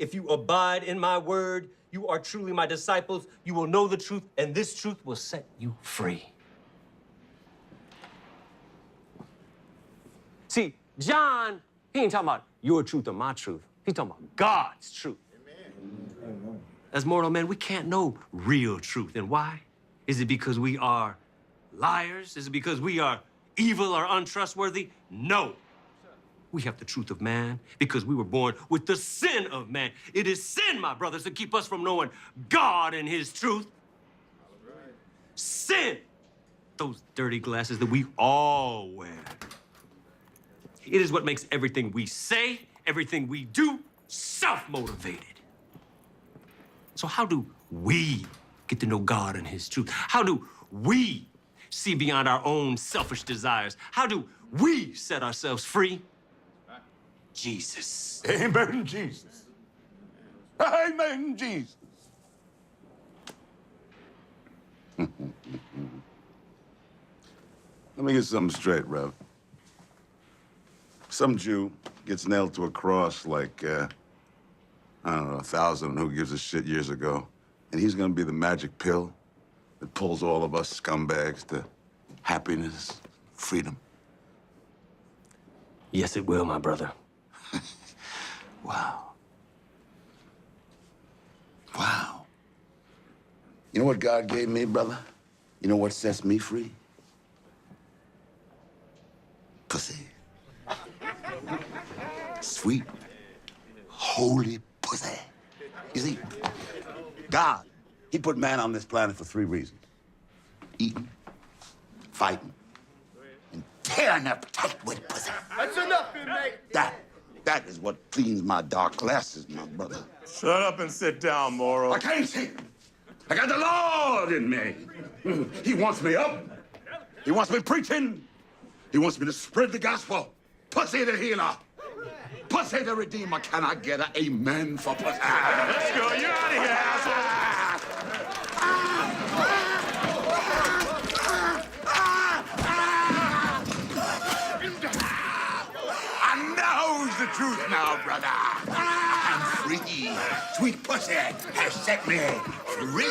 If you abide in my word, you are truly my disciples. You will know the truth, and this truth will set you free. See, John, he ain't talking about your truth or my truth. He's talking about God's truth. Amen. As mortal men, we can't know real truth. And why? Is it because we are liars? Is it because we are evil or untrustworthy? No. We have the truth of man because we were born with the sin of man. It is sin, my brothers, to keep us from knowing God and his truth. Right. Sin. Those dirty glasses that we all wear. It is what makes everything we say, everything we do, self-motivated. So how do we get to know God and his truth? How do we see beyond our own selfish desires? How do we set ourselves free? Jesus. Amen, Jesus. Amen, Jesus. Let me get something straight, Rev. Some Jew gets nailed to a cross like, I don't know, 1,000 who gives a shit years ago. And he's gonna be the magic pill that pulls all of us scumbags to happiness, freedom. Yes, it will, my brother. Wow. Wow. You know what God gave me, brother? You know what sets me free? Pussy. Sweet, holy pussy. You see, God, he put man on this planet for 3 reasons. Eating, fighting, and tearing up tight with pussy. That's enough, mate. That is what cleans my dark glasses, my brother. Shut up and sit down, Moro. I can't see. I got the Lord in me. He wants me up. He wants me preaching. He wants me to spread the gospel. Pussy the healer. Pussy the redeemer. Can I get an amen for pussy? Let's go. You're out of here, asshole. The truth now, brother. I'm free. Sweet pussy has set me free.